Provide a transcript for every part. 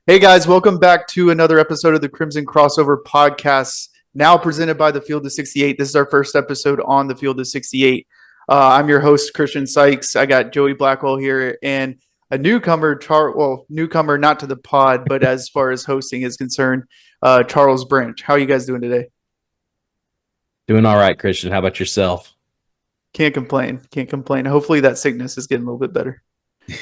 Hey guys, welcome back to another episode of the Crimson Crossover Podcast, now presented by the Field of 68. This is our first episode on the Field of 68. I'm your host, Christian Sykes. I got Joey Blackwell here and a newcomer, newcomer not to the pod, but as far as hosting is concerned, Charles Branch. How are you guys doing today? Doing all right, Christian. How about yourself? Can't complain. Can't complain. Hopefully that sickness is getting a little bit better.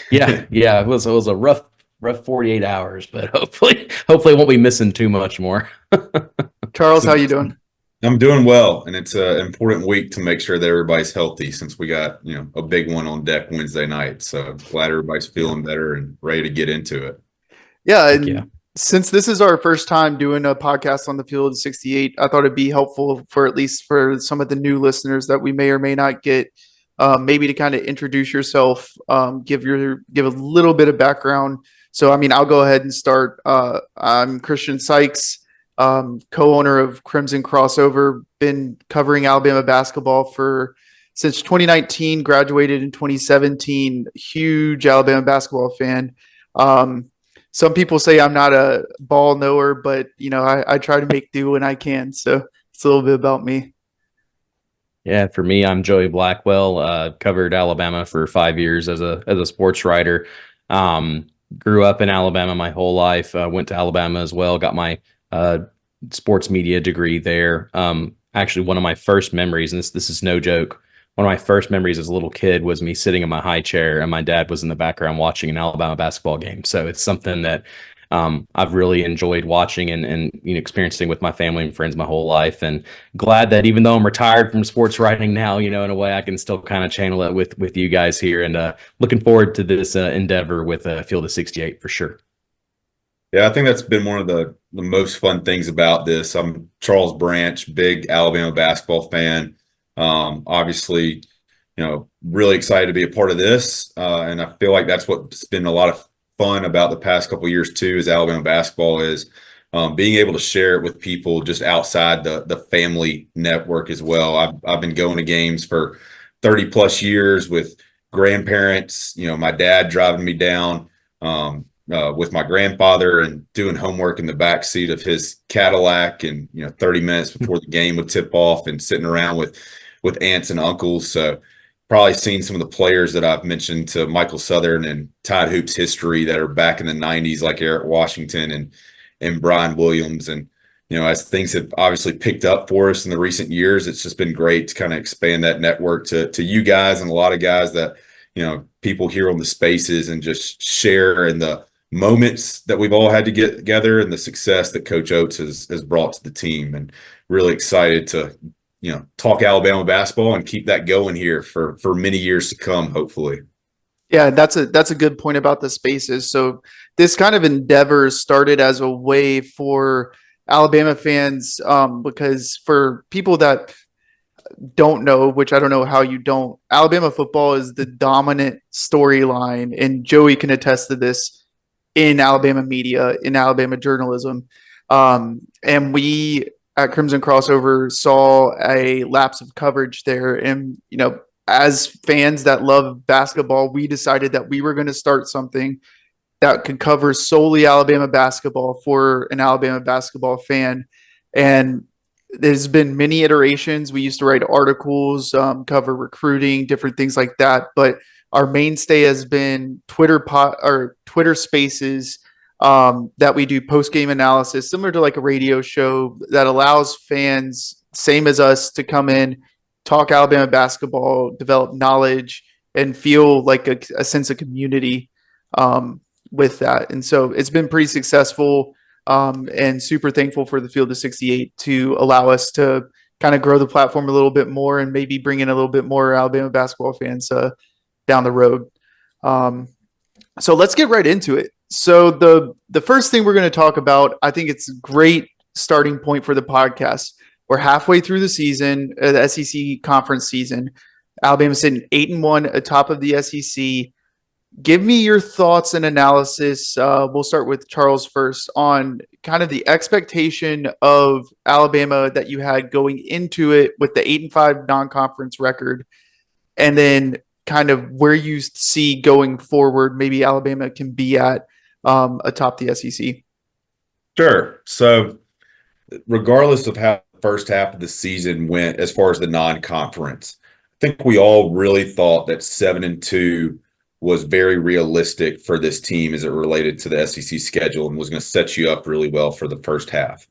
Yeah. It was a rough 48 hours, but hopefully I won't be missing too much more. Charles, So how you doing? I'm doing well, and it's an important week to make sure that everybody's healthy since we got, a big one on deck Wednesday night. So glad everybody's feeling better and ready to get into it. Yeah, Heck yeah. and since this is our first time doing a podcast on the Field of 68, I thought it'd be helpful for at least for some of the new listeners that we may or may not get, maybe to kind of introduce yourself, give a little bit of background. So, I mean, I'll go ahead and start. I'm Christian Sykes, co-owner of Crimson Crossover. Been covering Alabama basketball for since 2019. Graduated in 2017. Huge Alabama basketball fan. Some people say I'm not a ball knower, but I try to make do when I can. So it's a little bit about me. Yeah, for me, I'm Joey Blackwell. Covered Alabama for 5 years as a sports writer. Grew up in Alabama my whole life. Went to Alabama as well. Got my sports media degree there. Actually, one of my first memories, and this is no joke. One of my first memories as a little kid was me sitting in my high chair, and my dad was in the background watching an Alabama basketball game. So it's something that I've really enjoyed watching and experiencing with my family and friends my whole life. And glad that even though I'm retired from sports writing now, in a way I can still kind of channel it with you guys here. And looking forward to this endeavor with Field of 68 for sure. Yeah, I think that's been one of the most fun things about this. I'm Charles Branch, big Alabama basketball fan. Obviously, really excited to be a part of this. And I feel like that's what's been a lot of fun about the past couple of years too, is Alabama basketball is being able to share it with people just outside the family network as well. I've been going to games for 30 plus years with grandparents, my dad driving me down. With my grandfather and doing homework in the back seat of his Cadillac, and 30 minutes before the game would tip off, and sitting around with aunts and uncles. So probably seen some of the players that I've mentioned to Michael Southern and Tide Hoops history that are back in the 90s, like Eric Washington and Brian Williams. And as things have obviously picked up for us in the recent years, it's just been great to kind of expand that network to you guys and a lot of guys that people here on the spaces, and just share in the moments that we've all had to get together and the success that Coach Oates has brought to the team. And really excited to talk Alabama basketball and keep that going here for many years to come, hopefully. Yeah, that's a good point about the spaces. So this kind of endeavor started as a way for Alabama fans, because for people that don't know, which I don't know how you don't, Alabama football is the dominant storyline, and Joey can attest to this in Alabama media, in Alabama journalism. And we at Crimson Crossover saw a lapse of coverage there. And, as fans that love basketball, we decided that we were going to start something that could cover solely Alabama basketball for an Alabama basketball fan. And there's been many iterations. We used to write articles, cover recruiting, different things like that. But our mainstay has been Twitter Spaces, that we do post game analysis, similar to like a radio show that allows fans, same as us, to come in, talk Alabama basketball, develop knowledge, and feel like a sense of community, with that. And so it's been pretty successful, and super thankful for the Field of 68 to allow us to kind of grow the platform a little bit more and maybe bring in a little bit more Alabama basketball fans down the road. So let's get right into it. So the first thing we're going to talk about, I think it's a great starting point for the podcast. We're halfway through the season, the SEC conference season. Alabama's sitting 8-1 atop of the SEC. Give me your thoughts and analysis. We'll start with Charles first on kind of the expectation of Alabama that you had going into it with the 8-5 non-conference record, and then kind of where you see going forward, maybe Alabama can be at, atop the SEC? Sure. So regardless of how the first half of the season went as far as the non-conference, I think we all really thought that 7-2 was very realistic for this team as it related to the SEC schedule and was going to set you up really well for the first half.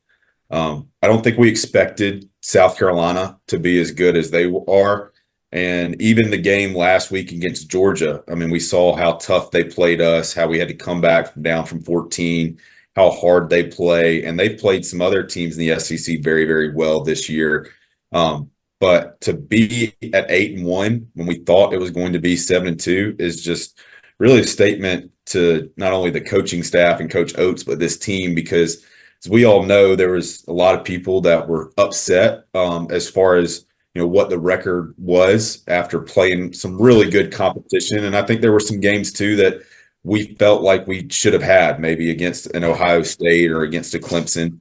I don't think we expected South Carolina to be as good as they are. And even the game last week against Georgia, I mean, we saw how tough they played us, how we had to come back down from 14, how hard they play. And they've played some other teams in the SEC very, very well this year. But to be at 8-1 when we thought it was going to be 7-2 is just really a statement to not only the coaching staff and Coach Oates, but this team, because as we all know, there was a lot of people that were upset as far as what the record was after playing some really good competition. And I think there were some games too that we felt like we should have had, maybe against an Ohio State or against a Clemson.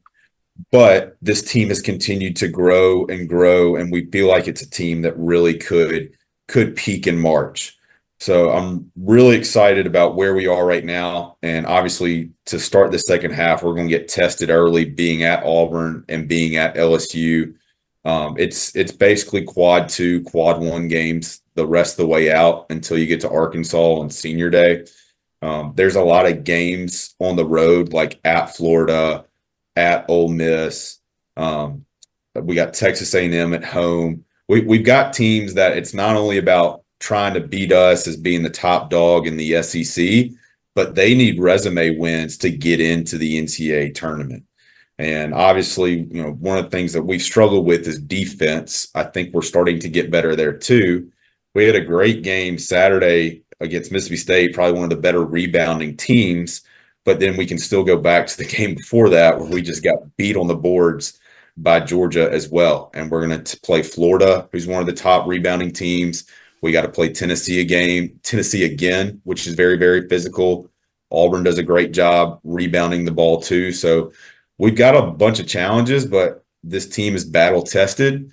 But this team has continued to grow and grow, and we feel like it's a team that really could peak in March. So I'm really excited about where we are right now. And obviously, to start the second half, we're going to get tested early, being at Auburn and being at LSU. It's basically quad 2, quad 1 games the rest of the way out until you get to Arkansas on Senior Day. There's a lot of games on the road, like at Florida, at Ole Miss. We got Texas A&M at home. We've got teams that it's not only about trying to beat us as being the top dog in the SEC, but they need resume wins to get into the NCAA tournament. And obviously, one of the things that we've struggled with is defense. I think we're starting to get better there too. We had a great game Saturday against Mississippi State, probably one of the better rebounding teams, but then we can still go back to the game before that where we just got beat on the boards by Georgia as well. And we're going to play Florida, who's one of the top rebounding teams. We got to play Tennessee again, which is very, very physical. Auburn does a great job rebounding the ball too. So we've got a bunch of challenges, but this team is battle tested.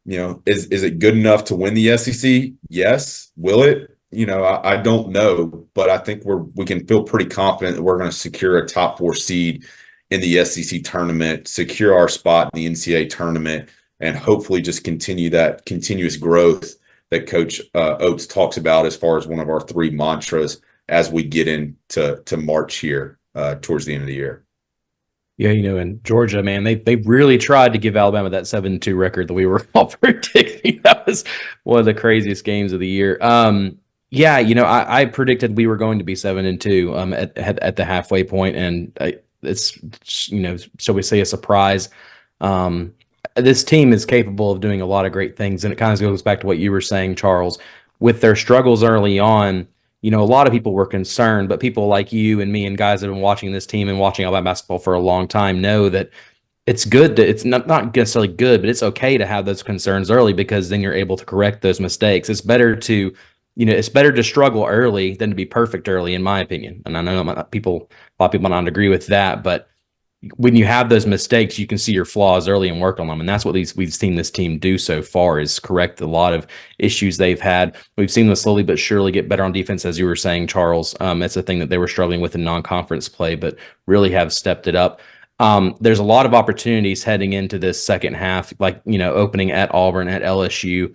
Is it good enough to win the SEC? Yes. Will it? I don't know, but I think we can feel pretty confident that we're going to secure a top 4 seed in the SEC tournament, secure our spot in the NCAA tournament, and hopefully just continue that continuous growth that Coach Oates talks about as far as one of our 3 mantras as we get into March here towards the end of the year. Yeah, in Georgia, man, they really tried to give Alabama that 7-2 record that we were all predicting. That was one of the craziest games of the year. Yeah, I predicted we were going to be 7-2 at the halfway point, and it's shall we say a surprise. This team is capable of doing a lot of great things, and it kind of goes back to what you were saying, Charles, with their struggles early on. A lot of people were concerned, but people like you and me and guys that have been watching this team and watching Alabama basketball for a long time know that it's good it's not necessarily good, but it's okay to have those concerns early, because then you're able to correct those mistakes. It's better to struggle early than to be perfect early, in my opinion. And I know a lot of people not agree with that, but when you have those mistakes, you can see your flaws early and work on them. And that's what we've seen this team do so far, is correct a lot of issues they've had. We've seen them slowly but surely get better on defense, as you were saying, Charles. It's a thing that they were struggling with in non-conference play, but really have stepped it up. There's a lot of opportunities heading into this second half, like, opening at Auburn, at LSU,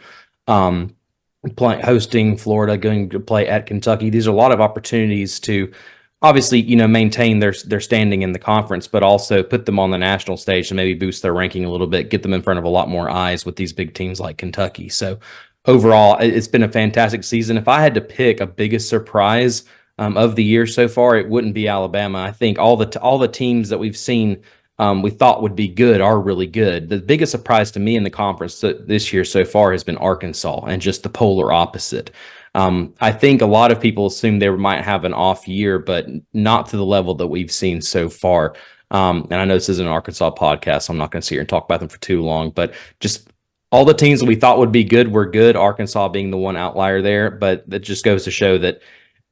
hosting Florida, going to play at Kentucky. These are a lot of opportunities to obviously, maintain their standing in the conference, but also put them on the national stage and maybe boost their ranking a little bit, get them in front of a lot more eyes with these big teams like Kentucky. So overall, it's been a fantastic season. If I had to pick a biggest surprise of the year so far, it wouldn't be Alabama. I think all the teams that we've seen we thought would be good are really good. The biggest surprise to me in the conference this year so far has been Arkansas, and just the polar opposite. I think a lot of people assume they might have an off year, but not to the level that we've seen so far. And I know this is an Arkansas podcast, so I'm not going to sit here and talk about them for too long, but just all the teams that we thought would be good were good, Arkansas being the one outlier there. But that just goes to show that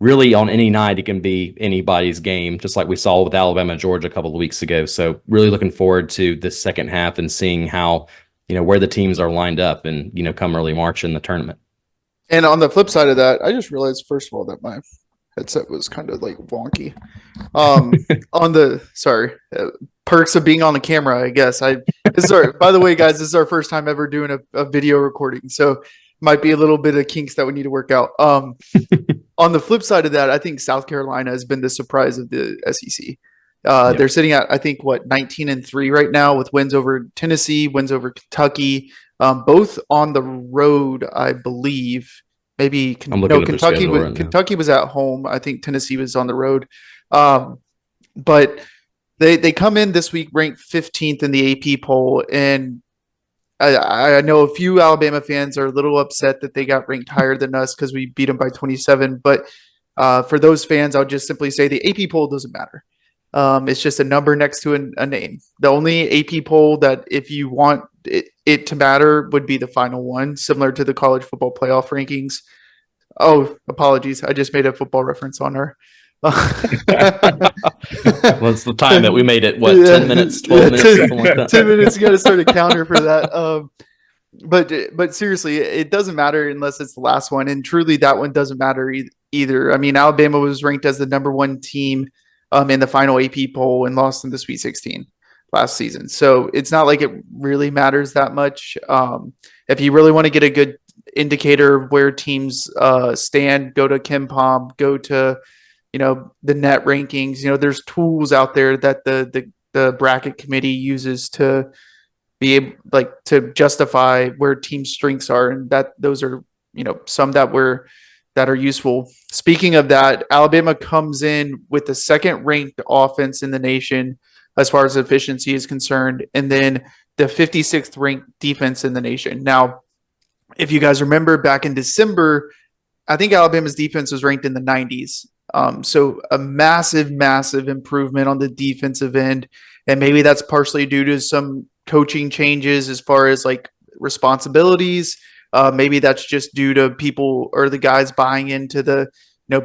really on any night, it can be anybody's game, just like we saw with Alabama and Georgia a couple of weeks ago. So really looking forward to this second half and seeing how, where the teams are lined up and, come early March in the tournament. And on the flip side of that, I just realized, first of all, that my headset was kind of like wonky. On the perks of being on the camera, I guess. By the way, guys, this is our first time ever doing a video recording, so might be a little bit of kinks that we need to work out. On the flip side of that, I think South Carolina has been the surprise of the SEC. They're sitting at, I think, 19-3 right now, with wins over Tennessee, wins over Kentucky, both on the road, I believe. Maybe Kentucky was at home. I think Tennessee was on the road. But they come in this week ranked 15th in the AP poll, and I know a few Alabama fans are a little upset that they got ranked higher than us because we beat them by 27. But for those fans, I'll just simply say the AP poll doesn't matter. It's just a number next to a name. The only AP poll that, if you want it to matter, would be the final one, similar to the college football playoff rankings. Oh, apologies. I just made a football reference on her. Well, it's the time that we made it, 10 minutes, 12 minutes, something like that. 10 minutes, you got to start a counter for that. But seriously, it doesn't matter unless it's the last one. And truly, that one doesn't matter either. I mean, Alabama was ranked as the number one team in the final AP poll and lost in the Sweet 16 last season. So it's not like it really matters that much. If you really want to get a good indicator of where teams stand, go to KenPom, go to the net rankings. There's tools out there that the bracket committee uses to be able, to justify where team strengths are, and that those are some that are useful. Speaking of that, Alabama comes in with the second ranked offense in the nation as far as efficiency is concerned, and then the 56th ranked defense in the nation. Now, if you guys remember back in December, I think Alabama's defense was ranked in the 90s. So a massive, massive improvement on the defensive end. And maybe that's partially due to some coaching changes as far as responsibilities. Maybe that's just due to people or the guys buying into the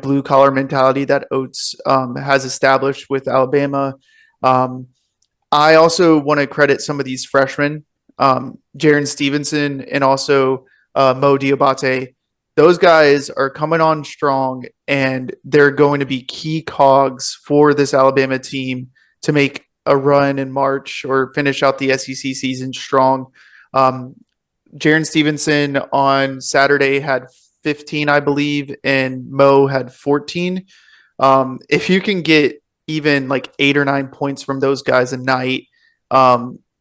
blue collar mentality that Oates has established with Alabama. I also want to credit some of these freshmen, Jaron Stevenson and also Mo Diabate. Those guys are coming on strong, and they're going to be key cogs for this Alabama team to make a run in March or finish out the SEC season strong. Jaron Stevenson on Saturday had 15, I believe, and Mo had 14. If you can get even 8 or 9 points from those guys a night,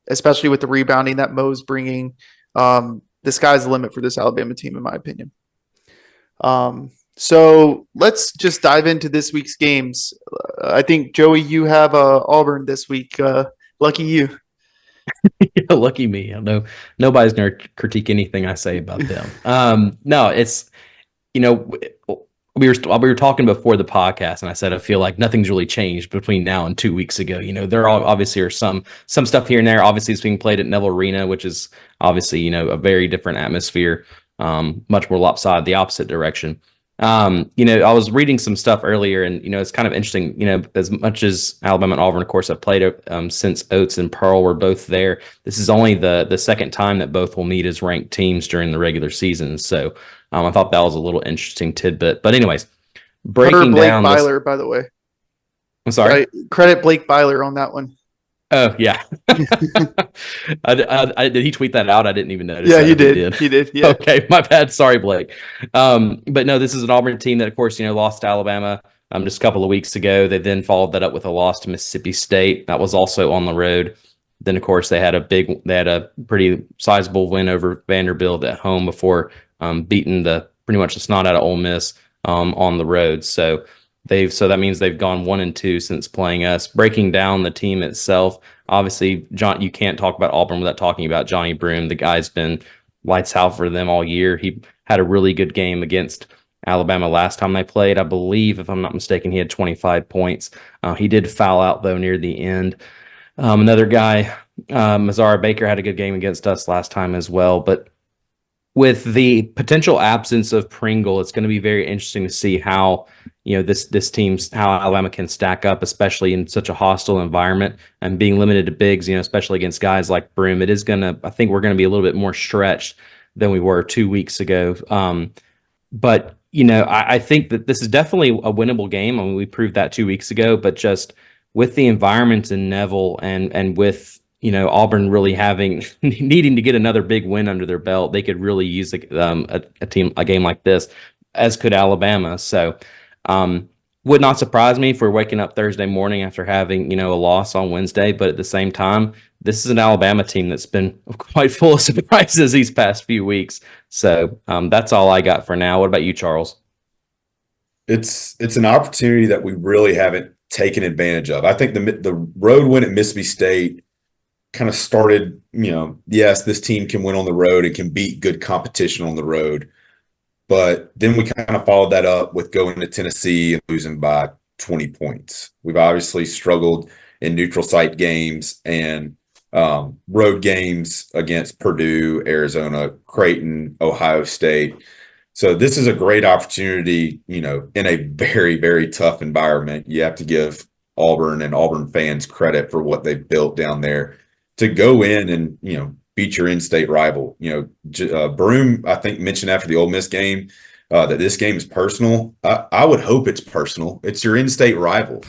especially with the rebounding that Mo's bringing, the sky's the limit for this Alabama team, in my opinion. So let's just dive into this week's games. I think, Joey, you have Auburn this week. Lucky you. Yeah, lucky me. I know nobody's going to critique anything I say about them. No, it's, we were talking before the podcast, and I said I feel like nothing's really changed between now and 2 weeks ago. There obviously are some stuff here and there. Obviously, it's being played at Neville Arena, which is obviously a very different atmosphere, much more lopsided, the opposite direction. I was reading some stuff earlier, and it's kind of interesting. As much as Alabama and Auburn, of course, have played since Oates and Pearl were both there. This is only the second time that both will meet as ranked teams during the regular season. So I thought that was a little interesting tidbit. But anyways, breaking Blake down Byler, by the way. I'm sorry. Credit Blake Byler on that one. Oh yeah. I did he tweet that out? I didn't even notice. Yeah, he did. Yeah. Okay, my bad. Sorry, Blake. But no, this is an Auburn team that, of course, lost to Alabama just a couple of weeks ago. They then followed that up with a loss to Mississippi State. That was also on the road. Then, of course, they had a pretty sizable win over Vanderbilt at home before beating pretty much the snot out of Ole Miss on the road. So that means they've gone 1-2 since playing us. Breaking down the team itself, obviously, John, you can't talk about Auburn without talking about Johnny Broome. The guy's been lights out for them all year. He had a really good game against Alabama last time they played. I believe, if I'm not mistaken, he had 25 points. He did foul out, though, near the end. Another guy, Mazzara Baker, had a good game against us last time as well. But with the potential absence of Pringle, it's going to be very interesting to see how this team's how Alabama can stack up, especially in such a hostile environment and being limited to bigs. Especially against guys like Broome, I think we're going to be a little bit more stretched than we were 2 weeks ago. But I think that this is definitely a winnable game. I mean, we proved that 2 weeks ago, but just with the environment in Neville and with Auburn really having needing to get another big win under their belt, they could really use a game like this, as could Alabama. So, would not surprise me if we're waking up Thursday morning after having a loss on Wednesday. But at the same time, this is an Alabama team that's been quite full of surprises these past few weeks. So that's all I got for now. What about you, Charles? It's an opportunity that we really haven't taken advantage of. I think the road win at Mississippi State kind of started, yes, this team can win on the road and can beat good competition on the road. But then we kind of followed that up with going to Tennessee and losing by 20 points. We've obviously struggled in neutral site games and road games against Purdue, Arizona, Creighton, Ohio State. So this is a great opportunity, in a very, very tough environment. You have to give Auburn and Auburn fans credit for what they've built down there to go in and, beat your in-state rival. Broome, I think, mentioned after the Ole Miss game that this game is personal. I would hope it's personal. It's your in-state rival.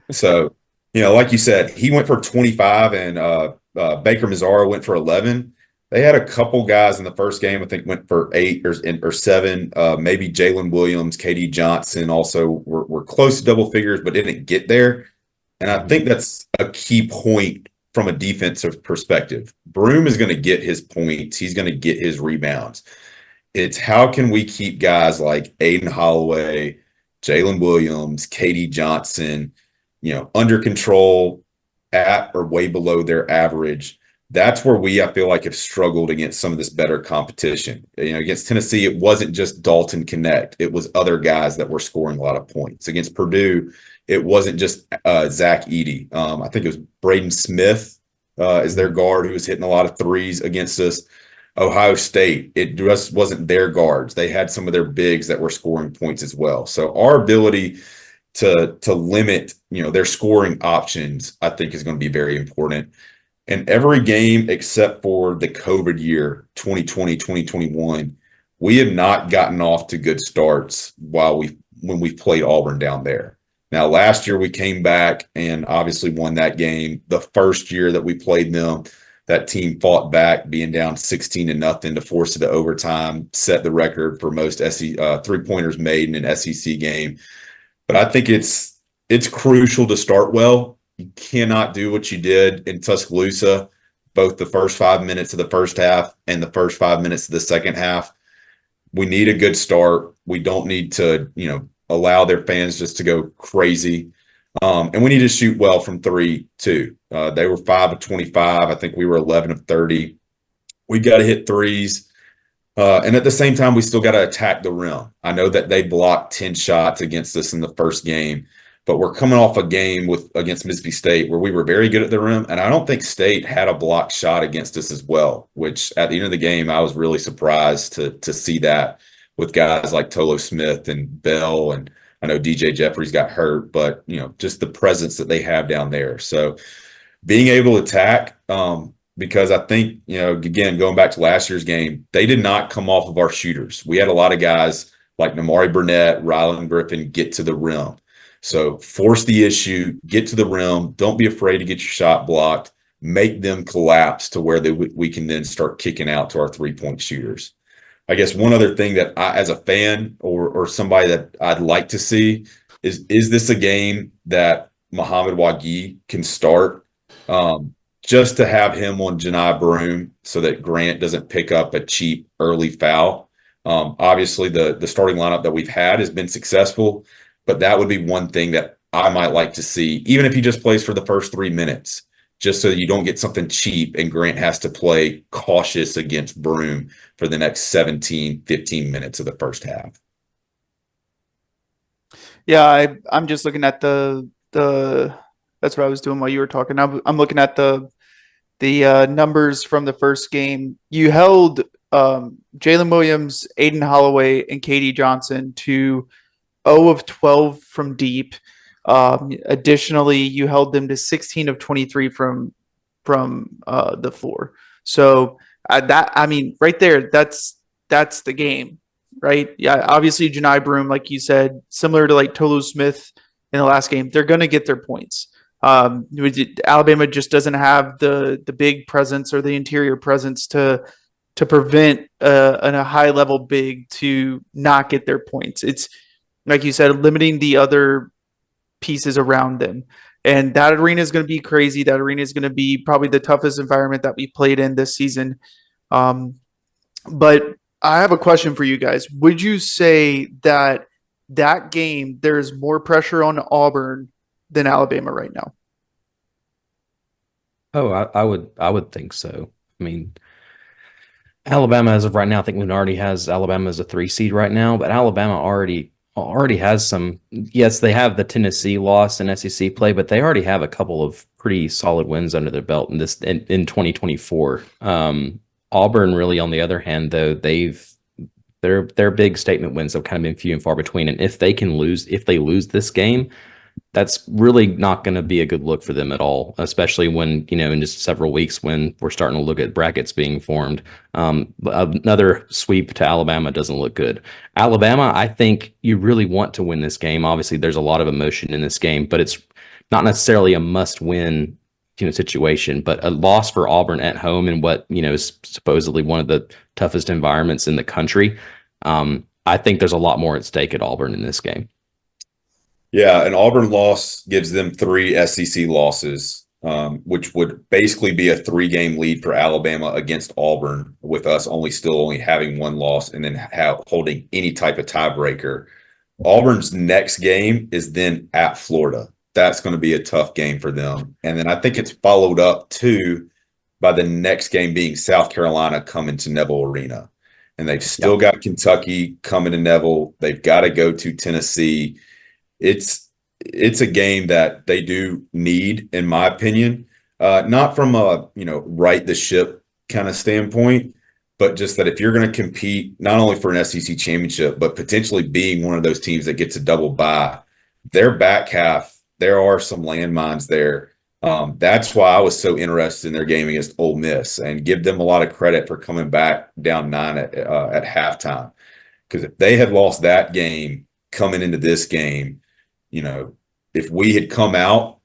So, like you said, he went for 25 and Baker Mazzaro went for 11. They had a couple guys in the first game, I think, went for 8 or 7. Maybe Jalen Williams, KD Johnson also were close to double figures, but didn't get there. And I think that's a key point from a defensive perspective. Broome is going to get his points. He's going to get his rebounds. It's how can we keep guys like Aiden Holloway, Jalen Williams, KD Johnson, under control at or way below their average. That's where I feel like, have struggled against some of this better competition. Against Tennessee, it wasn't just Dalton Connect. It was other guys that were scoring a lot of points. Against Purdue, it wasn't just Zach Edey. I think it was Braden Smith is their guard who was hitting a lot of threes against us. Ohio State, it just wasn't their guards. They had some of their bigs that were scoring points as well. So our ability to limit, their scoring options, I think, is going to be very important. And every game except for the COVID year, 2020, 2021, we have not gotten off to good starts when we played Auburn down there. Now, last year we came back and obviously won that game. The first year that we played them, that team fought back, being down 16-0 to force it to overtime, set the record for most three-pointers made in an SEC game. But I think it's crucial to start well. You cannot do what you did in Tuscaloosa, both the first 5 minutes of the first half and the first 5 minutes of the second half. We need a good start. We don't need to, allow their fans just to go crazy. And we need to shoot well from 3 too. They were 5 of 25. I think we were 11 of 30. We got to hit threes. And at the same time, we still got to attack the rim. I know that they blocked 10 shots against us in the first game, but we're coming off a game against Mississippi State where we were very good at the rim. And I don't think State had a blocked shot against us as well, which at the end of the game, I was really surprised to see that with guys like Tolo Smith and Bell. And I know DJ Jeffries got hurt, but, just the presence that they have down there. So being able to attack, because I think, again, going back to last year's game, they did not come off of our shooters. We had a lot of guys like Namari Burnett, Rylan Griffin get to the rim. So force the issue, get to the rim. Don't be afraid to get your shot blocked. Make them collapse to where we can then start kicking out to our three-point shooters. I guess one other thing that I, as a fan or somebody that I'd like to see is this a game that Muhammad Wagi can start? Just to have him on Janai Broome so that Grant doesn't pick up a cheap early foul. Obviously, the starting lineup that we've had has been successful, but that would be one thing that I might like to see, even if he just plays for the first 3 minutes, just so that you don't get something cheap and Grant has to play cautious against Broome for the next 17, 15 minutes of the first half. Yeah, I'm just looking at the that's what I was doing while you were talking. I'm looking at the numbers from the first game. You held Jalen Williams, Aiden Holloway, and KD Johnson to 0 of 12 from deep. Additionally, you held them to 16 of 23 from the floor. So right there, that's the game. right? Yeah, obviously Janai Broom, like you said, similar to like Tolu Smith in the last game, they're going to get their points. Alabama just doesn't have the big presence or the interior presence to prevent a high level big to not get their points. It's like you said, limiting the other pieces around them. And that arena is going to be crazy. That arena is going to be probably the toughest environment that we played in this season. But I have a question for you guys. Would you say that that game, there's more pressure on Auburn than Alabama right now? Oh, I would think so. I mean, Alabama, as of right now, I think Lunardi has Alabama as a 3 seed right now, but Alabama already has some. Yes, they have the Tennessee loss in SEC play, but they already have a couple of pretty solid wins under their belt in 2024. Auburn, really, on the other hand, though, their big statement wins have kind of been few and far between. And if they lose this game, that's really not going to be a good look for them at all, especially when, in just several weeks when we're starting to look at brackets being formed. Another sweep to Alabama doesn't look good. Alabama, I think you really want to win this game. Obviously, there's a lot of emotion in this game, but it's not necessarily a must-win situation. But a loss for Auburn at home in what is supposedly one of the toughest environments in the country. I think there's a lot more at stake at Auburn in this game. Yeah, an Auburn loss gives them 3 SEC losses, which would basically be a 3-game lead for Alabama against Auburn, with us only having 1 loss and then holding any type of tiebreaker. Auburn's next game is then at Florida. That's going to be a tough game for them. And then I think it's followed up too by the next game being South Carolina coming to Neville Arena. And they've still got Kentucky coming to Neville. They've got to go to Tennessee. It's a game that they do need, in my opinion, not from a right the ship kind of standpoint, but just that if you're going to compete not only for an SEC championship, but potentially being one of those teams that gets a double bye, their back half, there are some landmines there. That's why I was so interested in their game against Ole Miss, and give them a lot of credit for coming back down 9 at halftime. Because if they had lost that game coming into this game, if we had come out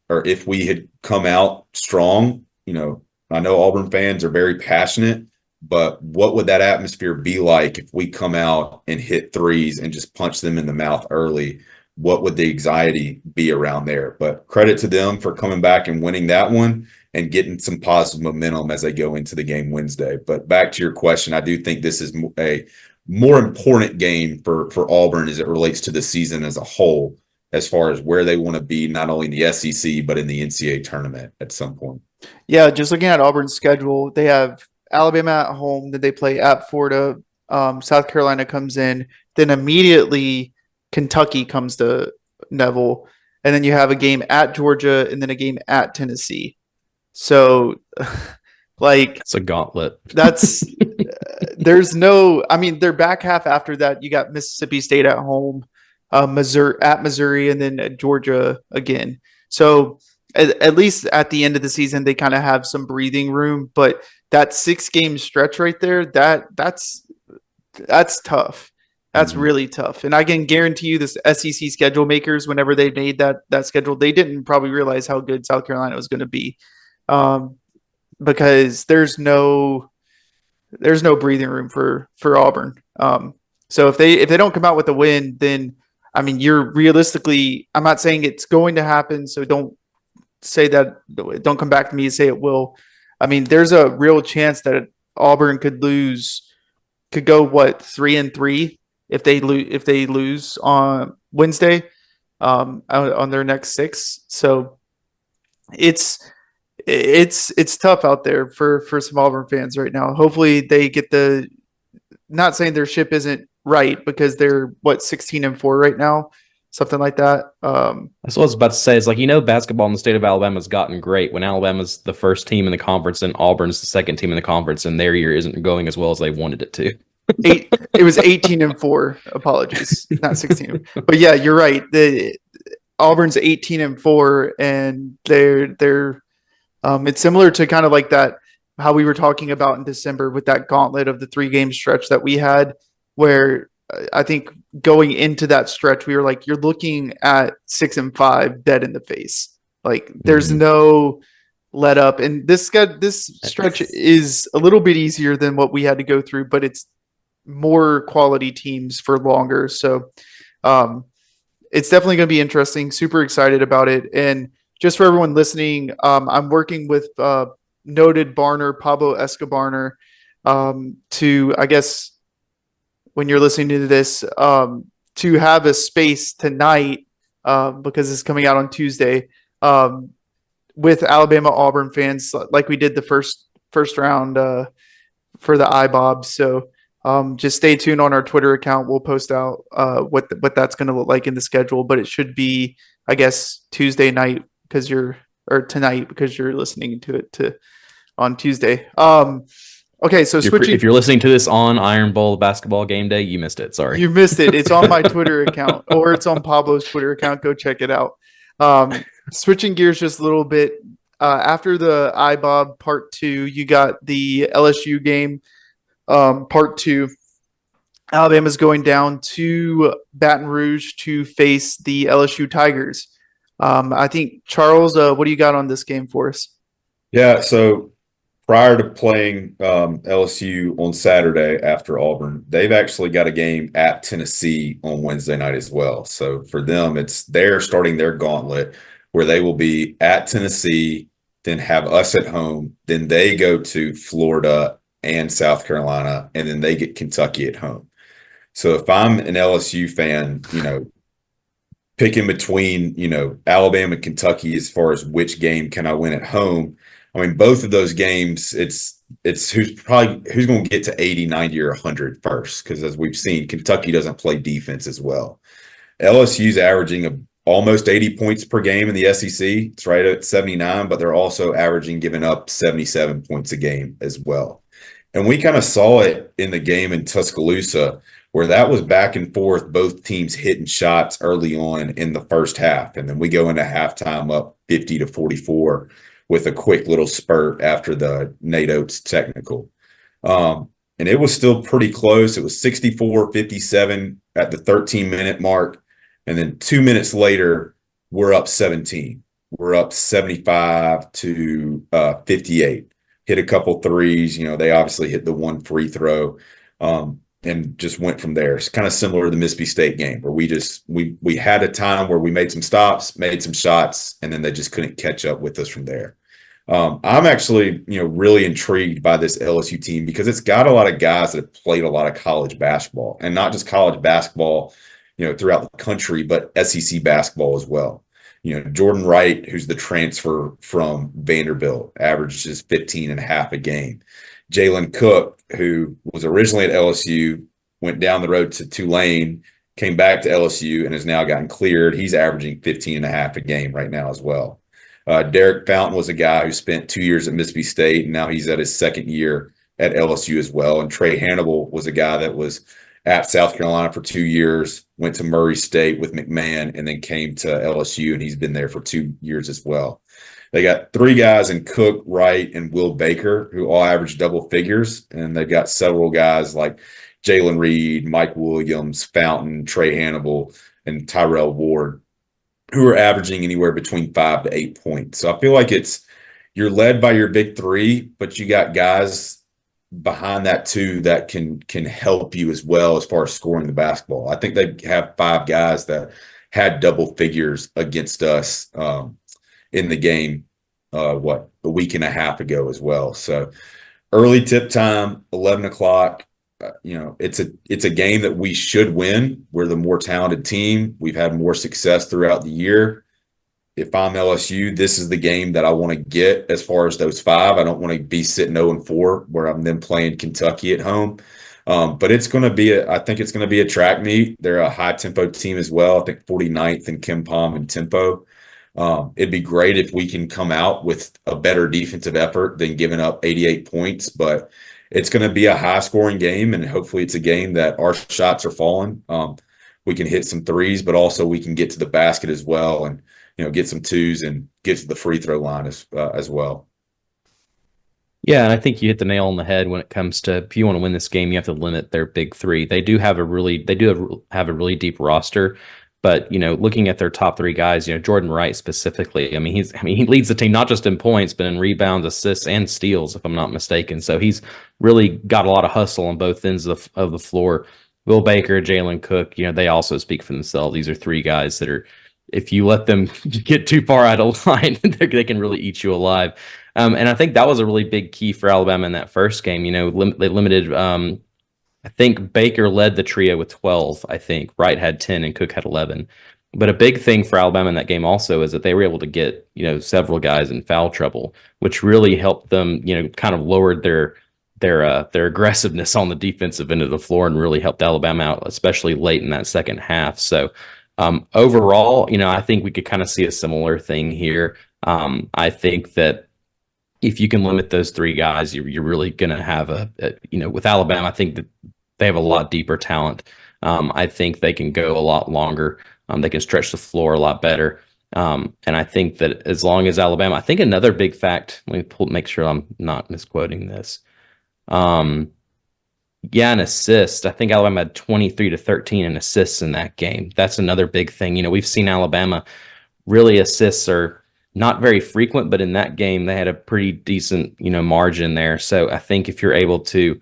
strong, I know Auburn fans are very passionate, but what would that atmosphere be like if we come out and hit threes and just punch them in the mouth early? What would the anxiety be around there? But credit to them for coming back and winning that one and getting some positive momentum as they go into the game Wednesday. But back to your question, I do think this is a more important game for Auburn as it relates to the season as a whole, as far as where they want to be, not only in the SEC, but in the NCAA tournament at some point. Yeah, just looking at Auburn's schedule, they have Alabama at home, then they play at Florida. South Carolina comes in, then immediately Kentucky comes to Neville, and then you have a game at Georgia and then a game at Tennessee. So, it's a gauntlet. That's their back half after that, you got Mississippi State at home, Missouri, and then at Georgia again. So at least at the end of the season, they kind of have some breathing room. But that 6-game stretch right there, that's tough. That's really tough. And I can guarantee you this SEC schedule makers, whenever they made that schedule, they didn't probably realize how good South Carolina was going to be, because there's no breathing room for Auburn. So if they don't come out with a win, then you're realistically, I'm not saying it's going to happen, so don't come back to me and say it will. There's a real chance that Auburn could go 3-3 if they lose on Wednesday, on their next 6. So it's tough out there for some Auburn fans right now. Hopefully they get not saying their ship isn't right, because they're 16-4 right now, something like that. That's what I was about to say. It's basketball in the state of Alabama has gotten great when Alabama's the first team in the conference and Auburn's the second team in the conference, and their year isn't going as well as they wanted it to. It was 18-4. Apologies, not 16. But yeah, you're right. Auburn's 18-4, and they're it's similar to kind of like that, how we were talking about in December with that gauntlet of the 3-game stretch that we had, where I think going into that stretch, we were like, you're looking at 6-5 dead in the face. Like there's no let up. And this stretch is a little bit easier than what we had to go through, but it's more quality teams for longer. So it's definitely going to be interesting. Super excited about it. And just for everyone listening, I'm working with noted Barner, Pablo Escobarner, to, I guess, when you're listening to this, to have a space tonight, because it's coming out on Tuesday, with Alabama Auburn fans, like we did the first round for the iBobs. So just stay tuned on our Twitter account. We'll post out what that's going to look like in the schedule, but it should be, I guess, Tuesday night or tonight because you're listening to it on Tuesday. Okay, so switching. If you're listening to this on Iron Bowl basketball game day, you missed it. Sorry. You missed it. It's on my Twitter account, or it's on Pablo's Twitter account. Go check it out. Switching gears just a little bit. After the iBob part 2, you got the LSU game, part 2. Alabama's going down to Baton Rouge to face the LSU Tigers. I think, Charles, what do you got on this game for us? Yeah, so prior to playing LSU on Saturday after Auburn, they've actually got a game at Tennessee on Wednesday night as well. So for them, they're starting their gauntlet where they will be at Tennessee, then have us at home, then they go to Florida and South Carolina, and then they get Kentucky at home. So if I'm an LSU fan, picking between, Alabama and Kentucky as far as which game can I win at home, I mean, both of those games, it's who's going to get to 80, 90, or 100 first, because as we've seen, Kentucky doesn't play defense as well. LSU's averaging almost 80 points per game in the SEC. It's right at 79, but they're also averaging giving up 77 points a game as well. And we kind of saw it in the game in Tuscaloosa, where that was back and forth, both teams hitting shots early on in the first half. And then we go into halftime up 50-44 with a quick little spurt after the Nate Oates technical. And it was still pretty close. It was 64-57 at the 13-minute mark. And then 2 minutes later, we're up 17. We're up 75-58. Hit a couple threes. They obviously hit the one free throw. And just went from there. It's kind of similar to the Mississippi State game where we had a time where we made some stops, made some shots, and then they just couldn't catch up with us from there. I'm actually, really intrigued by this LSU team because it's got a lot of guys that have played a lot of college basketball, and not just college basketball, throughout the country, but SEC basketball as well. Jordan Wright, who's the transfer from Vanderbilt, averages 15.5 a game. Jalen Cook, who was originally at LSU, went down the road to Tulane, came back to LSU, and has now gotten cleared. He's averaging 15.5 a game right now as well. Derek Fountain was a guy who spent 2 years at Mississippi State, and now he's at his second year at LSU as well. And Trey Hannibal was a guy that was at South Carolina for 2 years, went to Murray State with McMahon, and then came to LSU, and he's been there for 2 years as well. They got 3 guys in Cook, Wright, and Will Baker who all average double figures, and they've got several guys like Jalen Reed, Mike Williams, Fountain, Trey Hannibal, and Tyrell Ward who are averaging anywhere between 5 to 8 points. So I feel like you're led by your big 3, but you got guys behind that too that can help you as well as far as scoring the basketball. I think they have 5 guys that had double figures against us in the game a week and a half ago as well. So early tip time, 11 o'clock. It's a game that we should win. We're the more talented team. We've had more success throughout the year. If I'm LSU, this is the game that I want to get as far as those 5. I don't want to be sitting 0-4 where I'm then playing Kentucky at home. But it's going to be I think it's going to be a track meet. They're a high tempo team as well. I think 49th in KenPom and tempo. It'd be great if we can come out with a better defensive effort than giving up 88 points, but it's going to be a high scoring game, and hopefully it's a game that our shots are falling. We can hit some threes, but also we can get to the basket as well, and get some twos and get to the free throw line as well. Yeah, and I think you hit the nail on the head when it comes to if you want to win this game, you have to limit their big three. They do have a really deep roster, but looking at their top three guys, Jordan Wright specifically, he leads the team not just in points, but in rebounds, assists, and steals, if I'm not mistaken. So he's really got a lot of hustle on both ends of the floor. Will Baker, Jalen Cook, they also speak for themselves. These are three guys that are, if you let them get too far out of line, they can really eat you alive. And I think that was a really big key for Alabama in that first game. They limited. I think Baker led the trio with 12. I think Wright had 10 and Cook had 11. But a big thing for Alabama in that game also is that they were able to get several guys in foul trouble, which really helped them. Kind of lowered their aggressiveness on the defensive end of the floor and really helped Alabama out, especially late in that second half. So overall, I think we could kind of see a similar thing here. I think that if you can limit those three guys, you're really going to have with Alabama, I think that they have a lot deeper talent. I think they can go a lot longer. They can stretch the floor a lot better. And I think that as long as Alabama, I think another big fact, make sure I'm not misquoting this. Yeah, an assist. I think Alabama had 23-13 in assists in that game. That's another big thing. We've seen Alabama really assists are not very frequent, but in that game they had a pretty decent, margin there. So I think if you're able to,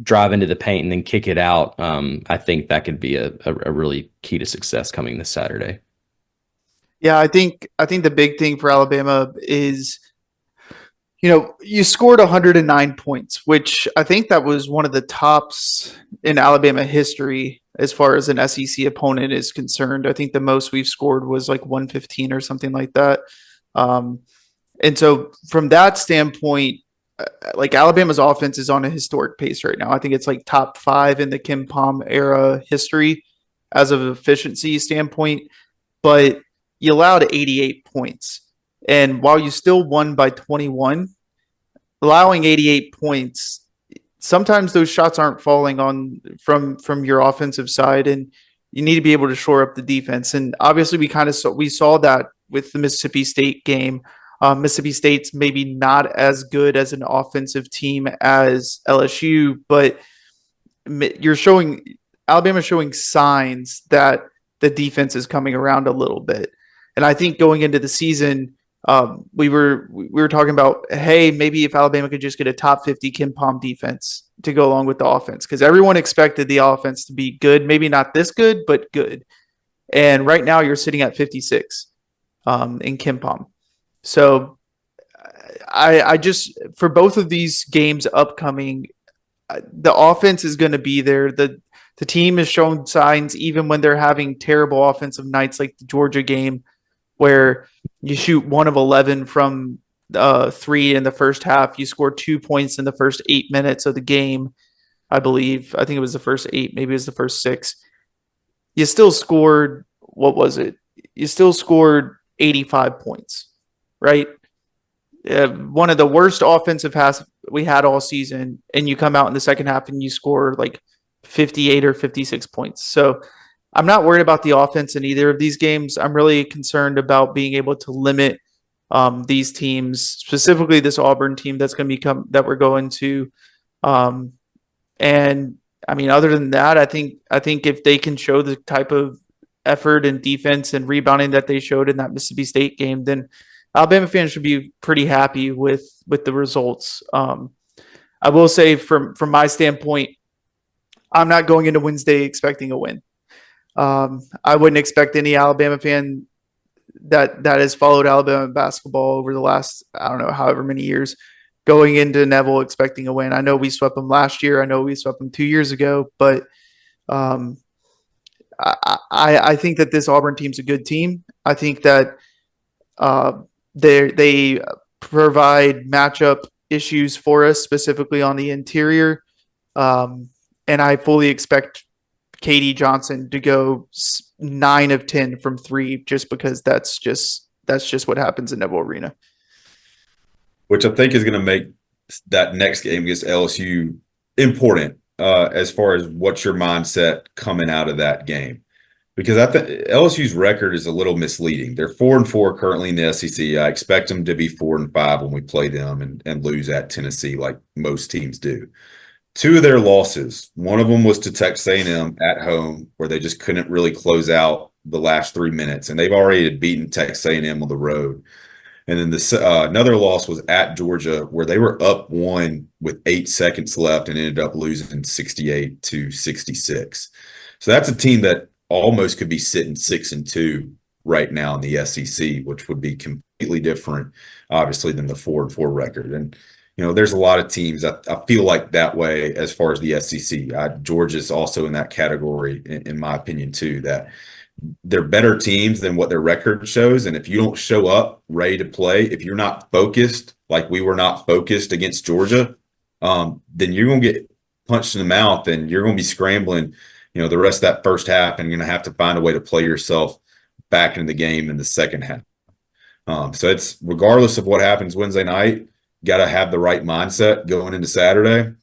drive into the paint and then kick it out, I think that could be a really key to success coming this Saturday. Yeah, I think the big thing for Alabama is, you scored 109 points, which I think that was one of the tops in Alabama history as far as an SEC opponent is concerned. I think the most we've scored was like 115 or something like that. And so from that standpoint, like Alabama's offense is on a historic pace right now. I think it's like top 5 in the Kim Pom era history as of efficiency standpoint, but you allowed 88 points. And while you still won by 21, allowing 88 points, sometimes those shots aren't falling on from your offensive side, and you need to be able to shore up the defense. And obviously, we saw that with the Mississippi State game. Mississippi State's maybe not as good as an offensive team as LSU, but Alabama's showing signs that the defense is coming around a little bit. And I think going into the season, we were talking about, hey, maybe if Alabama could just get a top 50 Kim Pom defense to go along with the offense, because everyone expected the offense to be good, maybe not this good, but good. And right now you're sitting at 56 in Kim Pom. So I just, for both of these games upcoming, the offense is going to be there. The team has shown signs, even when they're having terrible offensive nights like the Georgia game, where you shoot 1 of 11 from 3 in the first half. You score 2 points in the first 8 minutes of the game, I believe. I think it was the first 8, maybe it was the first 6. You still scored, what was it? You still scored 85 points, right? One of the worst offensive halves we had all season, and you come out in the second half and you score like 58 or 56 points. So I'm not worried about the offense in either of these games. I'm really concerned about being able to limit these teams, specifically this Auburn team that we're going to. And I mean, other than that, I think if they can show the type of effort and defense and rebounding that they showed in that Mississippi State game, then Alabama fans should be pretty happy with the results. I will say from my standpoint, I'm not going into Wednesday expecting a win. I wouldn't expect any Alabama fan that has followed Alabama basketball over the last, I don't know, however many years, going into Neville expecting a win. I know we swept them last year. I know we swept them 2 years ago, but I think that this Auburn team's a good team. I think that they provide matchup issues for us, specifically on the interior. And I fully expect KD Johnson to go 9 of 10 from 3, just because that's just what happens in Neville Arena. Which I think is going to make that next game against LSU important as far as what's your mindset coming out of that game. because I think LSU's record is a little misleading. They're 4-4 currently in the SEC. I expect them to be 4-5 when we play them and lose at Tennessee like most teams do. Two of their losses, one of them was to Texas A&M at home, where they just couldn't really close out the last 3 minutes, and they've already beaten Texas A&M on the road. And then another loss was at Georgia, where they were up 1 with 8 seconds left and ended up losing 68-66. So that's a team that almost could be sitting 6-2 right now in the SEC, which would be completely different, obviously, than the 4-4 record. And there's a lot of teams I feel like that way as far as the SEC. Georgia's also in that category, in my opinion, too, that they're better teams than what their record shows. And if you don't show up ready to play, if you're not focused, like we were not focused against Georgia, then you're going to get punched in the mouth and you're going to be scrambling, the rest of that first half, and you're going to have to find a way to play yourself back into the game in the second half. So it's regardless of what happens Wednesday night, got to have the right mindset going into Saturday.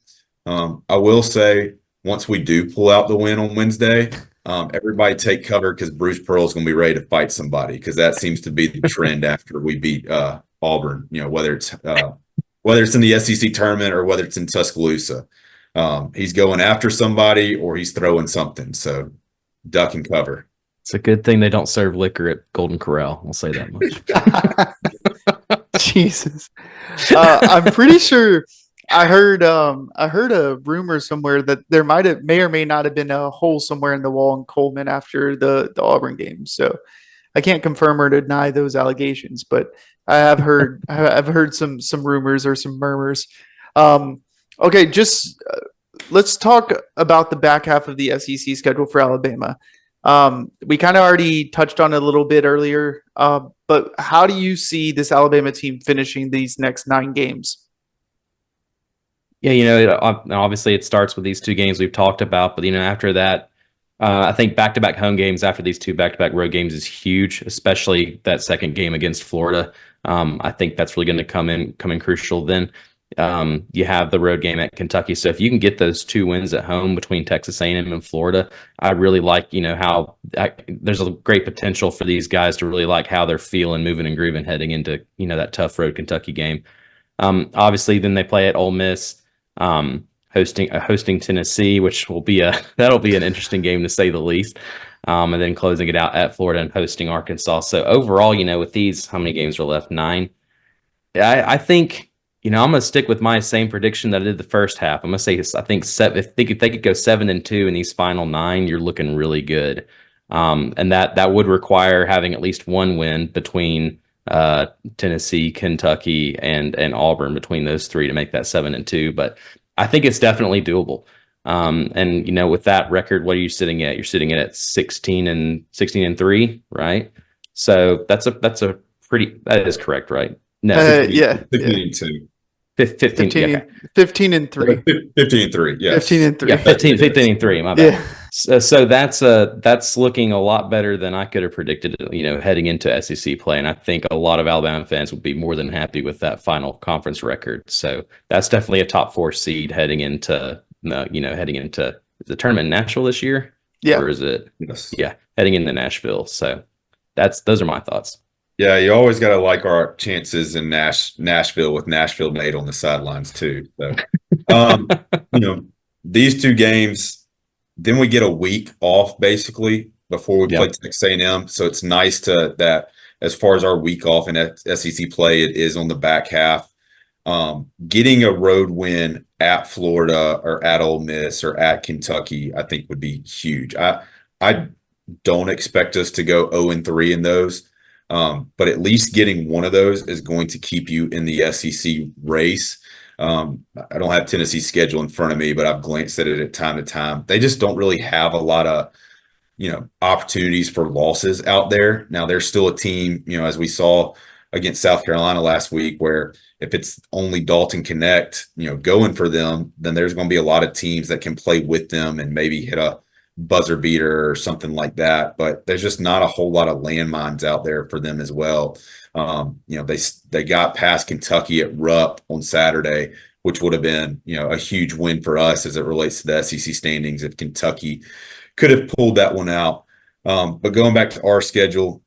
I will say, once we do pull out the win on Wednesday, everybody take cover, because Bruce Pearl's going to be ready to fight somebody, because that seems to be the trend after we beat Auburn. Whether it's in the SEC tournament or whether it's in Tuscaloosa, he's going after somebody or he's throwing something. So duck and cover. It's a good thing they don't serve liquor at Golden Corral. I'll say that much. Jesus. I'm pretty sure I heard a rumor somewhere that there may or may not have been a hole somewhere in the wall in Coleman after the Auburn game. So I can't confirm or deny those allegations, but I've heard some rumors or some murmurs. Okay, just let's talk about the back half of the SEC schedule for Alabama. We kind of already touched on it a little bit earlier, but how do you see this Alabama team finishing these next 9 games? Yeah, obviously it starts with these 2 games we've talked about, but after that, I think back-to-back home games after these 2 back-to-back road games is huge, especially that second game against Florida. I think that's really going to come in crucial. Then you have the road game at Kentucky. So if you can get those 2 wins at home between Texas A&M and Florida, I really like, how there's a great potential for these guys to really like how they're feeling, moving and grooving heading into, that tough road Kentucky game. Obviously, then they play at Ole Miss, hosting Tennessee, which will be that'll be an interesting game to say the least. And then closing it out at Florida and hosting Arkansas. So overall, with these, how many games are left? 9. I think, I'm going to stick with my same prediction that I did the first half. I'm going to say, I think if they could go 7-2 in these final 9, you're looking really good. And that would require having at least 1 win between Tennessee, Kentucky, and Auburn, between those 3 to make that 7-2. But I think it's definitely doable. And with that record, what are you sitting at? You're sitting at 16-3, right? So that is correct, right? No, 15-2. 15 15 and 3. 15-3, yes. 15 and 3. Yeah, 15 and 3. My bad. Yeah. So that's looking a lot better than I could have predicted, heading into SEC play. And I think a lot of Alabama fans would be more than happy with that final conference record. So that's definitely a top 4 seed heading into the tournament in Nashville this year. Yeah. Or is it? Yes. Yeah, heading into Nashville. So those are my thoughts. Yeah, you always got to like our chances in Nashville with Nashville Nate on the sidelines too. So, these 2 games, then we get a week off basically before we play Texas A&M. So it's nice that as far as our week off in SEC play, it is on the back half. Getting a road win at Florida or at Ole Miss or at Kentucky, I think would be huge. I don't expect us to go 0-3 in those. But at least getting one of those is going to keep you in the SEC race. I don't have Tennessee's schedule in front of me, but I've glanced at it at time to time. They just don't really have a lot of, opportunities for losses out there. Now, they're still a team, as we saw against South Carolina last week, where if it's only Dalton Connect, going for them, then there's going to be a lot of teams that can play with them and maybe hit a buzzer beater or something like that. But there's just not a whole lot of landmines out there for them as well. They got past Kentucky at Rupp on Saturday, which would have been, a huge win for us as it relates to the SEC standings if Kentucky could have pulled that one out. But going back to our schedule,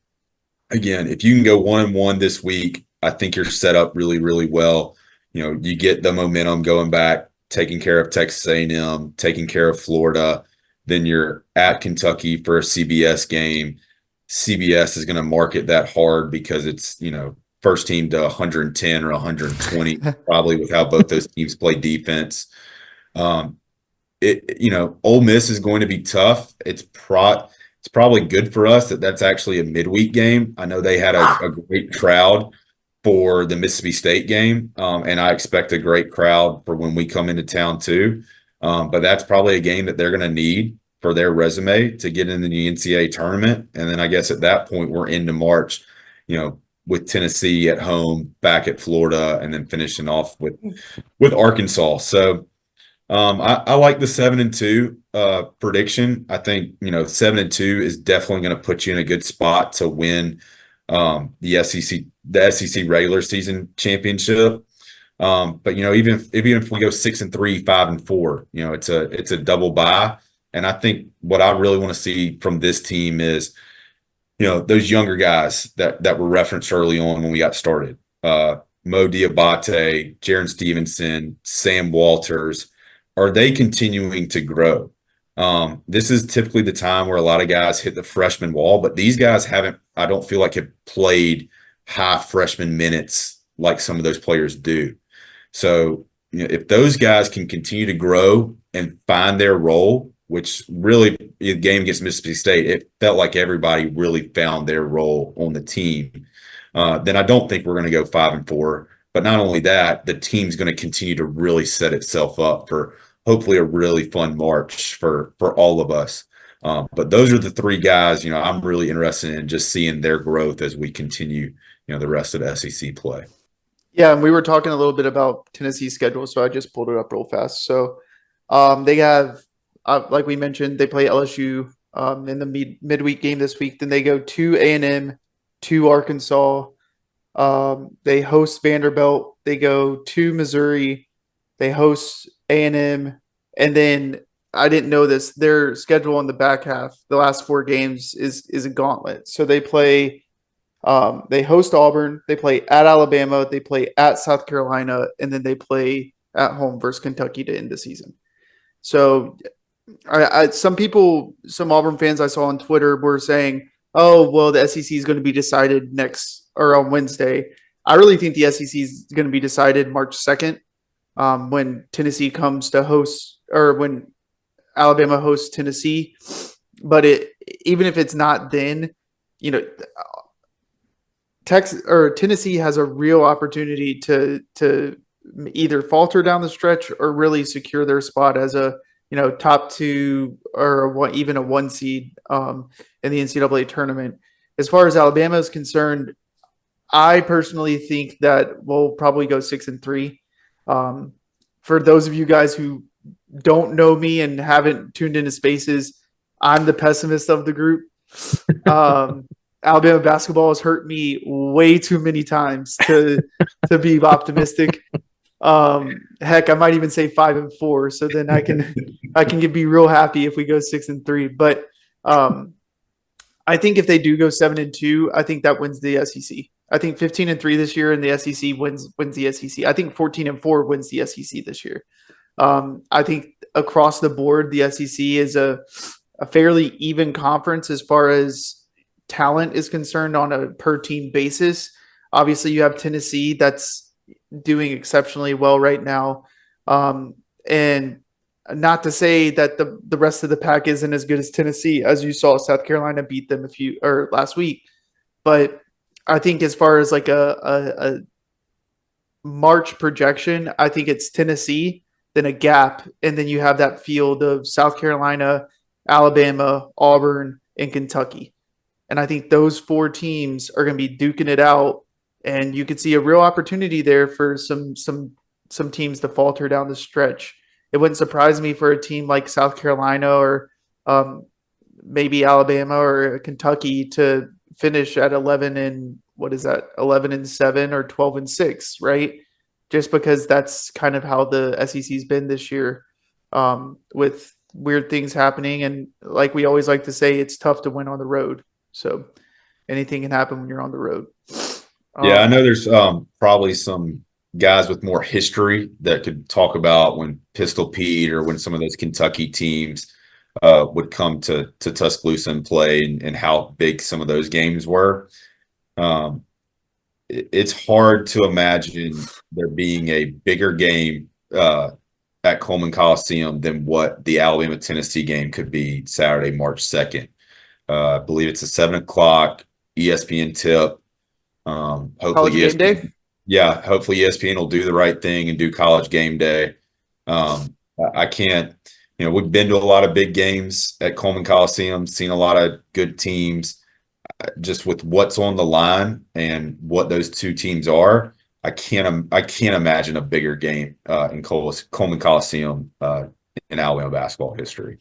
again, if you can go 1-1 this week, I think you're set up really, really well. You get the momentum going back, taking care of Texas A&M, taking care of Florida. Then you're at Kentucky for a CBS game. CBS is going to market that hard because it's, first team to 110 or 120, probably with how both those teams play defense. Um, Ole Miss is going to be tough. It's probably good for us that that's actually a midweek game. I know they had a great crowd for the Mississippi State game, and I expect a great crowd for when we come into town too. But that's probably a game that they're going to need for their resume to get into the NCAA tournament. And then I guess at that point we're into March, with Tennessee at home, back at Florida, and then finishing off with Arkansas. So I like the 7-2 prediction. I think 7-2 is definitely going to put you in a good spot to win the SEC regular season championship. But even if we go 6-3, 5-4, it's a double bye. And I think what I really want to see from this team is those younger guys that were referenced early on when we got started. Mo Diabate, Jaron Stevenson, Sam Walters. Are they continuing to grow? This is typically the time where a lot of guys hit the freshman wall, but these guys I don't feel like have played high freshman minutes like some of those players do. So, if those guys can continue to grow and find their role, which really the game against Mississippi State, it felt like everybody really found their role on the team. Then I don't think we're going to go 5-4. But not only that, the team's going to continue to really set itself up for hopefully a really fun March for all of us. But those are the three guys, I'm really interested in just seeing their growth as we continue, the rest of the SEC play. Yeah, and we were talking a little bit about Tennessee's schedule, so I just pulled it up real fast. So they have, like we mentioned, they play LSU in the midweek game this week. Then they go to A&M, to Arkansas. They host Vanderbilt. They go to Missouri. They host A&M. And then I didn't know this. Their schedule on the back half, the last 4 games is a gauntlet. So they play. They host Auburn. They play at Alabama. They play at South Carolina, and then they play at home versus Kentucky to end the season. So, some Auburn fans I saw on Twitter were saying, "Oh, well, the SEC is going to be decided next or on Wednesday." I really think the SEC is going to be decided March 2nd, when Tennessee comes to host, or when Alabama hosts Tennessee. But even if it's not then, Texas or Tennessee has a real opportunity to either falter down the stretch or really secure their spot as a top 2 or even a 1 seed in the NCAA tournament. As far as Alabama is concerned, I personally think that we'll probably go 6-3. For those of you guys who don't know me and haven't tuned into Spaces, I'm the pessimist of the group. Alabama basketball has hurt me way too many times to be optimistic. Heck, I might even say 5-4. So then I can be real happy if we go 6-3. But I think if they do go 7-2, I think that wins the SEC. I think 15-3 this year, and the SEC wins the SEC. I think 14-4 wins the SEC this year. I think across the board, the SEC is a fairly even conference as far as talent is concerned on a per team basis. Obviously, you have Tennessee that's doing exceptionally well right now. And not to say that the rest of the pack isn't as good as Tennessee, as you saw South Carolina beat them last week. But I think as far as like a March projection, I think it's Tennessee, then a gap, and then you have that field of South Carolina, Alabama, Auburn, and Kentucky. And I think those 4 teams are going to be duking it out, and you could see a real opportunity there for some teams to falter down the stretch. It wouldn't surprise me for a team like South Carolina or maybe Alabama or Kentucky to finish at 11-7 or 12-6, right? Just because that's kind of how the SEC's been this year. with weird things happening. And like we always like to say, it's tough to win on the road. So anything can happen when you're on the road. Yeah, I know there's probably some guys with more history that could talk about when Pistol Pete or when some of those Kentucky teams would come to Tuscaloosa and play, and how big some of those games were. It's hard to imagine there being a bigger game at Coleman Coliseum than what the Alabama-Tennessee game could be Saturday, March 2nd. I believe it's a 7 o'clock ESPN tip. Hopefully College game day. ESPN, yeah, hopefully ESPN will do the right thing and do College game day. I can't, we've been to a lot of big games at Coleman Coliseum, seen a lot of good teams. Just with what's on the line and what those two teams are, I can't imagine a bigger game in Coleman Coliseum in Alabama basketball history.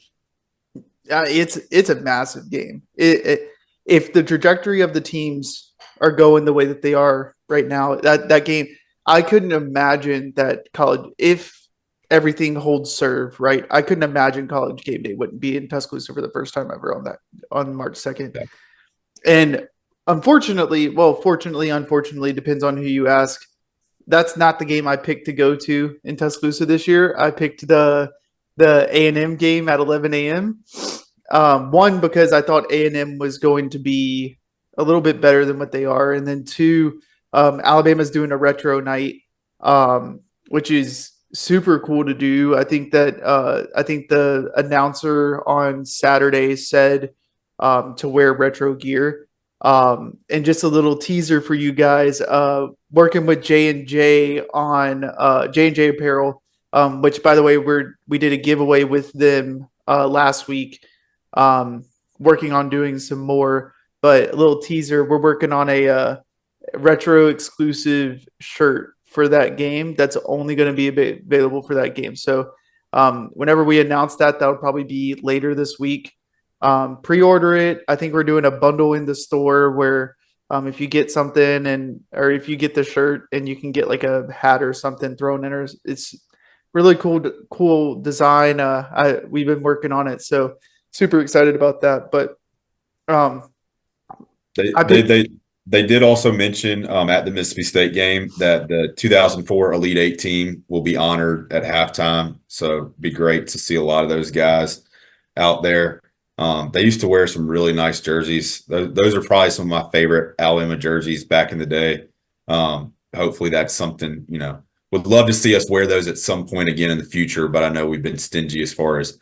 It's a massive game. If the trajectory of the teams are going the way that they are right now, that game, I couldn't imagine that college, if everything holds serve, right? I couldn't imagine College game day wouldn't be in Tuscaloosa for the first time ever on March 2nd. Yeah. And unfortunately, unfortunately, depends on who you ask. That's not the game I picked to go to in Tuscaloosa this year. I picked the A&M game at 11 a.m. One, because I thought A&M was going to be a little bit better than what they are. And then two, Alabama's doing a retro night, which is super cool to do. I think the announcer on Saturday said to wear retro gear. And just a little teaser for you guys, working with J&J on J&J Apparel, which, by the way, we did a giveaway with them last week, working on doing some more. But a little teaser, we're working on a retro exclusive shirt for that game that's only going to be available for that game. So whenever we announce that would probably be later this week. Pre-order it. I think we're doing a bundle in the store where if you get something or if you get the shirt and you can get like a hat or something thrown in, it's really cool design. We've been working on it, so super excited about that. But they did also mention at the Mississippi State game that the 2004 Elite Eight team will be honored at halftime. So it'd be great to see a lot of those guys out there. They used to wear some really nice jerseys. Those are probably some of my favorite Alabama jerseys back in the day. Hopefully that's something, would love to see us wear those at some point again in the future, but I know we've been stingy as far as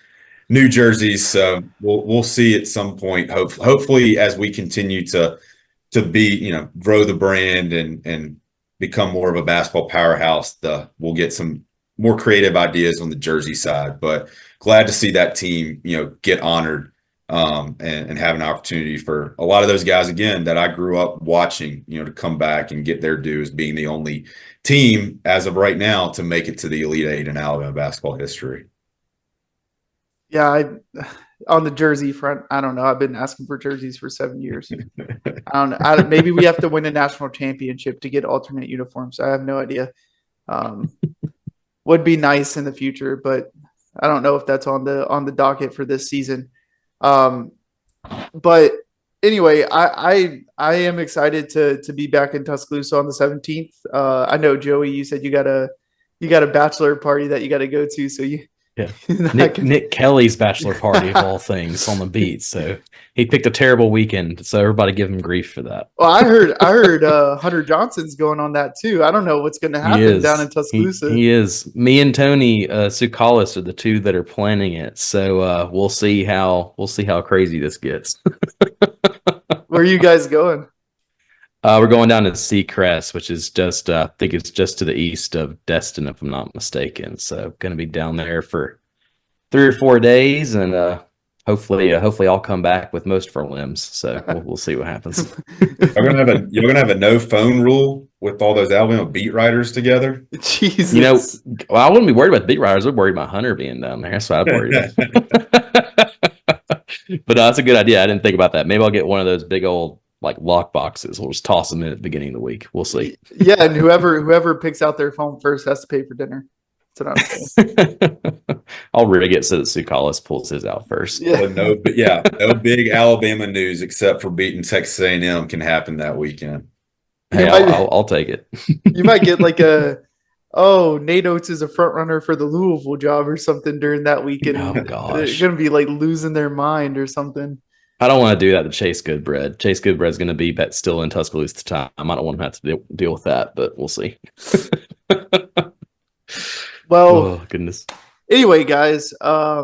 new jerseys. So we'll see at some point, hopefully as we continue to be, grow the brand and become more of a basketball powerhouse, we'll get some more creative ideas on the jersey side. But glad to see that team, get honored. And have an opportunity for a lot of those guys again that I grew up watching, to come back and get their dues, being the only team as of right now to make it to the Elite Eight in Alabama basketball history. Yeah, on the jersey front, I don't know. I've been asking for jerseys for 7 years. I don't know. Maybe we have to win a national championship to get alternate uniforms. I have no idea. Would be nice in the future, but I don't know if that's on the docket for this season. But anyway, I am excited to be back in Tuscaloosa on the 17th. I know, Joey, you said you got a bachelor party that you got to go to. So Nick Kelly's bachelor party of all things on the beat. So he picked a terrible weekend. So everybody give him grief for that. Well, I heard Hunter Johnson's going on that too. I don't know what's going to happen down in Tuscaloosa. He is. Me and Tony Tsoukalis are the two that are planning it. So we'll see how crazy this gets. Where are you guys going? We're going down to Seacrest, which is just, I think it's just to the east of Destin, if I'm not mistaken. So going to be down there for 3 or 4 days, and hopefully I'll come back with most of our limbs. So we'll see what happens. You're gonna have a no phone rule with all those Alabama beat writers together. Jesus. Well, I wouldn't be worried about the beat writers. I'm worried about Hunter being down there. That's what I'm worried about. But that's a good idea. I didn't think about that. Maybe I'll get one of those big old lock boxes. We'll just toss them in at the beginning of the week. We'll see. Yeah, and whoever picks out their phone first has to pay for dinner. That's what I'm saying. I'll rig it so that Sukalis pulls his out first. Yeah. No big Alabama news except for beating Texas A&M can happen that weekend. Hey, I'll take it. You might get like Nate Oates is a front runner for the Louisville job or something during that weekend. Oh, They're gosh. going to be like losing their mind or something. I don't want to do that to Chase Goodbread. Chase Goodbread's going to be still in Tuscaloosa at the time. I don't want him to have to deal with that, but we'll see. Well, oh, goodness. Anyway, guys, I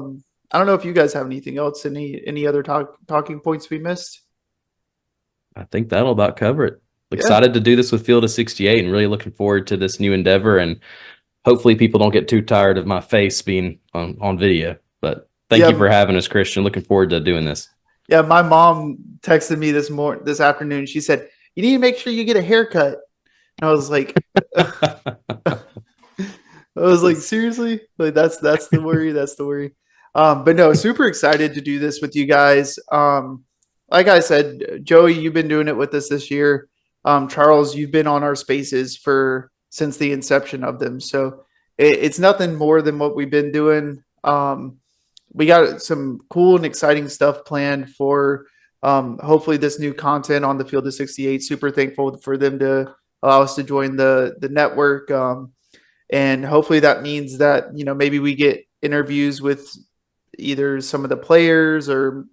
don't know if you guys have anything else, any other talking points we missed. I think that'll about cover it. Excited to do this with Field of 68 and really looking forward to this new endeavor. And hopefully people don't get too tired of my face being on video. But thank you for having us, Christian. Looking forward to doing this. Yeah, my mom texted me this afternoon. She said, "You need to make sure you get a haircut." And I was like, seriously? Like that's the worry. That's the worry. But no, super excited to do this with you guys. Like I said, Joey, you've been doing it with us this year. Charles, you've been on our spaces since the inception of them. So it's nothing more than what we've been doing. We got some cool and exciting stuff planned for hopefully this new content on the Field of 68. Super thankful for them to allow us to join the network. And hopefully that means that, maybe we get interviews with either some of the players or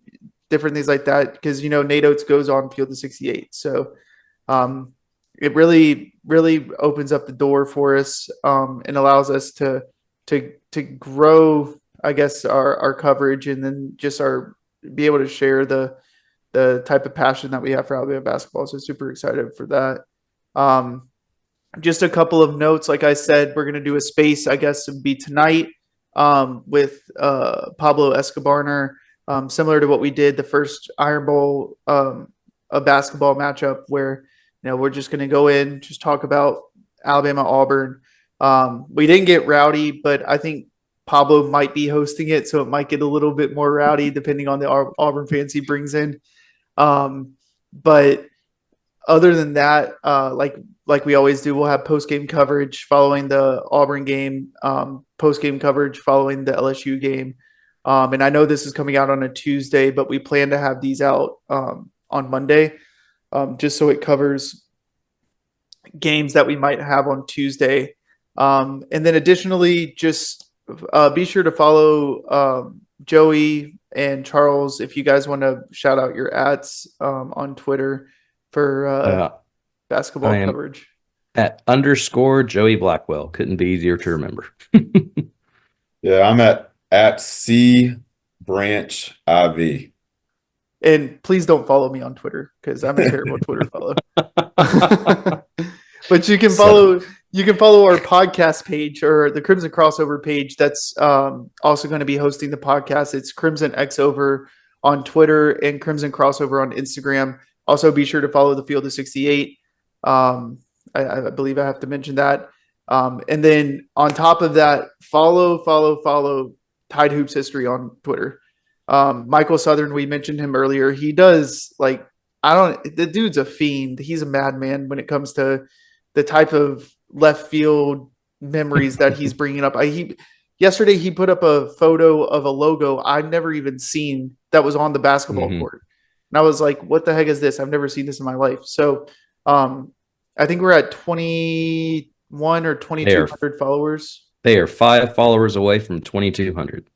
different things like that. Because, Nate Oates goes on Field of 68. So it really, really opens up the door for us and allows us to grow, I guess, our coverage, and then just be able to share the type of passion that we have for Alabama basketball. So super excited for that. Just a couple of notes. Like I said, we're going to do a space, I guess, to be tonight with Pablo Escobar, similar to what we did the first Iron Bowl a basketball matchup where, we're just going to go in, just talk about Alabama, Auburn. We didn't get rowdy, but I think Pablo might be hosting it, so it might get a little bit more rowdy depending on the Auburn fans he brings in. But other than that, like we always do, we'll have post-game coverage following the Auburn game, post-game coverage following the LSU game. And I know this is coming out on a Tuesday, but we plan to have these out on Monday, just so it covers games that we might have on Tuesday. And then additionally, just be sure to follow Joey and Charles if you guys want to shout out your ads on Twitter for basketball coverage. At _ Joey Blackwell. Couldn't be easier to remember. Yeah, I'm at C Branch IV. And please don't follow me on Twitter because I'm a terrible Twitter follow. But you can follow our podcast page or the Crimson Crossover page. That's also going to be hosting the podcast. It's Crimson X Over on Twitter and Crimson Crossover on Instagram. Also, be sure to follow the Field of 68. I believe I have to mention that. And then on top of that, follow Tide Hoops History on Twitter. Michael Southern, we mentioned him earlier. He does the dude's a fiend. He's a madman when it comes to the type of left field memories that he's bringing up. Yesterday he put up a photo of a logo I've never even seen that was on the basketball court. And I was like, what the heck is this? I've never seen this in my life. So I think we're at 21 or 2,200 followers. They are 5 followers away from 2,200.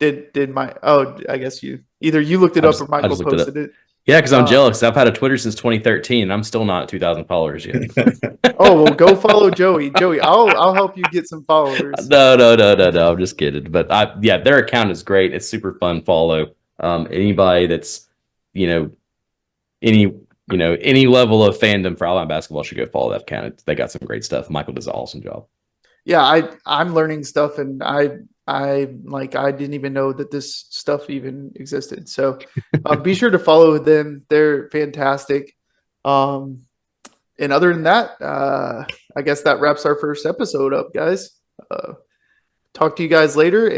I guess you looked it up or Michael posted it. Yeah, because I'm jealous. I've had a Twitter since 2013 and I'm still not at 2,000 followers yet. Oh, well, go follow Joey. Joey, I'll help you get some followers. No. I'm just kidding. But their account is great. It's super fun follow. Anybody that's, any level of fandom for Alabama basketball should go follow that account. They got some great stuff. Michael does an awesome job. Yeah, I'm learning stuff, and I didn't even know that this stuff even existed. So be sure to follow them. They're fantastic. And other than that, I guess that wraps our first episode up, guys. Talk to you guys later.